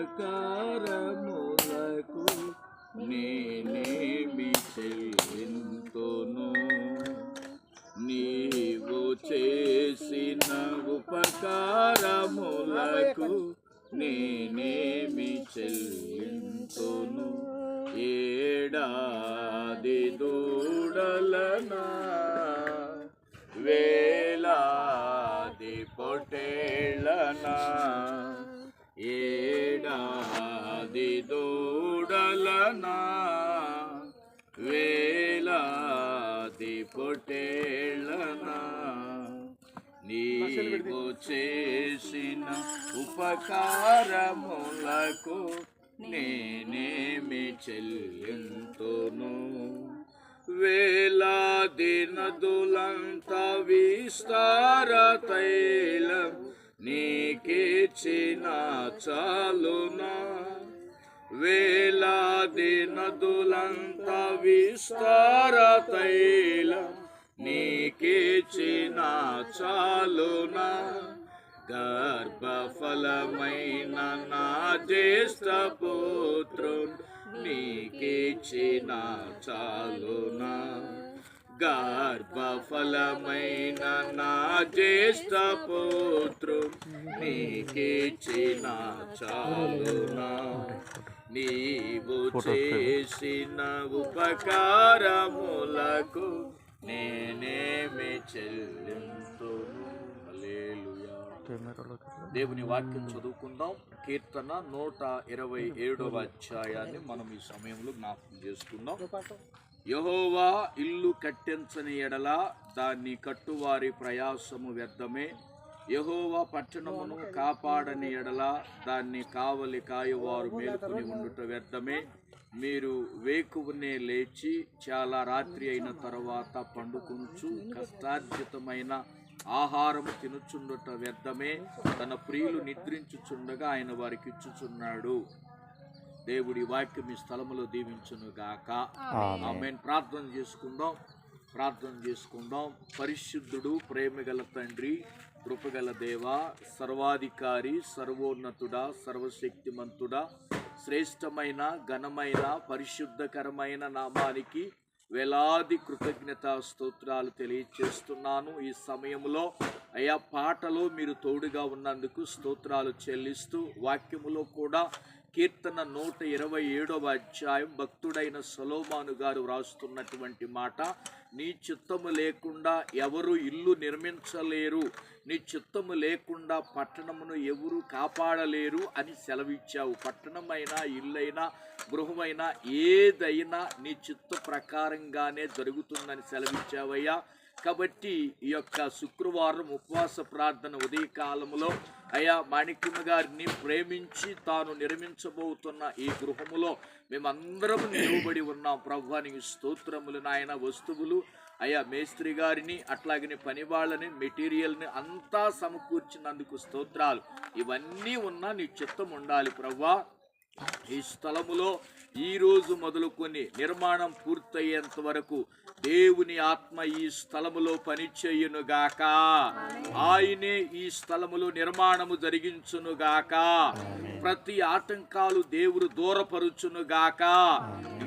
ఉపకారములకు నేనేమి చెల్లింతును? నీవు చేసిన ఉపకారములకు నేనేమి చెల్లింతును? ఏడాది దూడలనా, వేలాది పొటేళ్ళనా, ఏడాది దూడలనా, వేలాది పొటేళ్ళనా, నీవు చేసిన ఉపకారములకు నేనేమి చెల్లింతును? వేలాది నదులంత విస్తార తైలం నీకిచ్చిన చాలునా? వేలాది నదులంత విస్తార తైలం నీకిచ్చిన చాలునా? గర్భఫలమైన నా జ్యేష్ఠ పుత్రుడు నీకిచ్చిన చాలునా? గర్భఫలమైన నా జ్యేష్ఠ పుత్రుడు నీకిచ్చిన చాలునా? నీవు చేసిన ఉపకారములకు నేనేమి చెల్లింతును? హల్లెలూయా. దేవుని వాక్యం చదువుకుందాం. కీర్తన 127వ అధ్యాయాన్ని మనం ఈ సమయంలో జ్ఞాపకం చేసుకుందాం. యెహోవా ఇల్లు కట్టించని ఎడల దాన్ని కట్టువారి ప్రయాసము వ్యర్థమే. యెహోవా పట్టణమును కాపాడని ఎడల దాన్ని కావలి కాయువారు మేలుకొని ఉండుట వ్యర్థమే. మీరు వేకువనే లేచి చాలా రాత్రి అయిన తర్వాత పండుకొనుచు కష్టార్జితమైన ఆహారము తినుచుండుట వ్యర్థమే. తన ప్రియులు నిద్రించుచుండగా ఆయన వారికి ఇచ్చుచున్నాడు. దేవుడి వాక్యం ఈ స్థలములో దీవించును గాక. ఆమేన్. ప్రార్థన చేసుకుందాం. పరిశుద్ధుడు, ప్రేమగల తండ్రి, కృపగల దేవా, సర్వాధికారి, సర్వోన్నతుడా, సర్వశక్తిమంతుడా, శ్రేష్టమైన ఘనమైన పరిశుద్ధకరమైన నామానికి వేలాది కృతజ్ఞతా స్తోత్రాలు తెలియచేస్తున్నాను. ఈ సమయంలో అయా పాటలో మీరు తోడుగా ఉన్నందుకు స్తోత్రాలు చెల్లిస్తూ, వాక్యములో కూడా కీర్తన 127వ అధ్యాయం భక్తుడైన సొలొమోను గారు వ్రాస్తున్నటువంటి మాట, నీ చిత్తము లేకుండా ఎవరు ఇల్లు నిర్మించలేరు, నీ చిత్తము లేకుండా పట్టణమును ఎవరు కాపాడలేరు అని సెలవిచ్చావు. పట్టణమైనా, ఇల్లైనా, గృహమైనా ఏదైనా నీ చిత్త ప్రకారంగానే జరుగుతుందని సెలవిచ్చావయ్యా. కాబట్టి ఈ యొక్క శుక్రవారం ఉపవాస ప్రార్థన ఉదయకాలములో అయా మాణిక్యమ్మ గారిని ప్రేమించి తాను నిర్మించబోతున్న ఈ గృహములో మేమందరం నిలబడి ఉన్నాం. ప్రభువానికి స్తోత్రములు నాయన. వస్తువులు అయా మేస్త్రి గారిని, అట్లాగని పని వాళ్ళని, మెటీరియల్ని అంతా సమకూర్చినందుకు స్తోత్రాలు. ఇవన్నీ ఉన్నా నీ చిత్తం ఉండాలి ప్రభువా. ఈ స్థలములో ఈరోజు మొదలుకొని నిర్మాణం పూర్తయ్యేంత వరకు దేవుని ఆత్మ ఈ స్థలములో పనిచేయునుగాక. ఆయనే ఈ స్థలములో నిర్మాణము జరిగించునుగాక. ప్రతి ఆటంకాలు దేవుడు దూరపరుచునుగాక.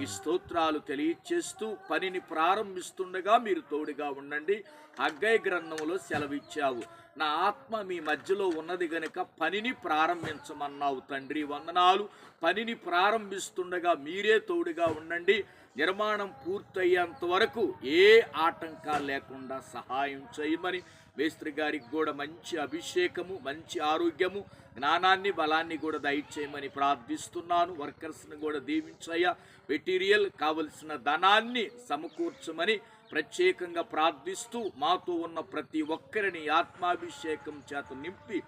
ఈ స్తోత్రాలు తెలియచేస్తూ పనిని ప్రారంభిస్తుండగా మీరు తోడుగా ఉండండి. హగ్గయి గ్రంథములో సెలవిచ్చావు, నా ఆత్మ మీ మధ్యలో ఉన్నది గనుక పనిని ప్రారంభించమన్నావు తండ్రి. వందనాలు. పనిని ప్రారంభిస్తుండగా మీరే తోడుగా ఉండండి. నిర్మాణం పూర్తయ్యేంత వరకు ఏ ఆటంకాలు లేకుండా సహాయం చేయమని, మేస్త్రి గారికి కూడా మంచి అభిషేకము, మంచి ఆరోగ్యము, జ్ఞానాన్ని, బలాన్ని కూడా దయచేయమని ప్రార్థిస్తున్నాను. వర్కర్స్ని కూడా దీవించయ్యా. మెటీరియల్ కావలసిన ధనాన్ని సమకూర్చమని ప్రత్యేకంగా ప్రార్థిస్తూ, మాతో ఉన్న ప్రతి ఒక్కరిని ఆత్మాభిషేకం చేత నింపి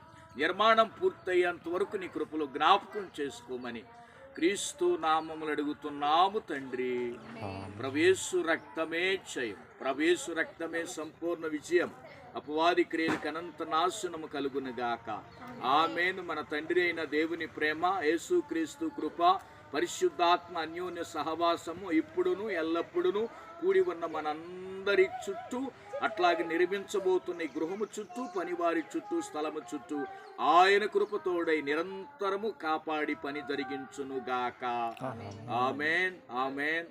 నిర్మాణం పూర్తయ్యేంత వరకు నీ కృపలో జ్ఞాపకం చేసుకోమని క్రీస్తు నామములు అడుగుతున్నాము తండ్రి. ప్రవేశు రక్తమే జయం, ప్రవేశు రక్తమే సంపూర్ణ విజయం. అపవాది క్రియలకు అనంత నాశనము కలుగునుగాక. ఆమేన్. మన తండ్రి అయిన దేవుని ప్రేమ, యేసు క్రీస్తు కృప, పరిశుద్ధాత్మ అన్యోన్య సహవాసము ఇప్పుడును ఎల్లప్పుడును కూడి ఉన్న మనందరి చుట్టూ అట్లాగే నిర్మించబోతున్న ఈ గృహము చుట్టూ, పనివారి చుట్టూ, స్థలము చుట్టూ ఆయన కృపతోడై నిరంతరము కాపాడి పని జరిగించును గాక. ఆమేన్, ఆమేన్.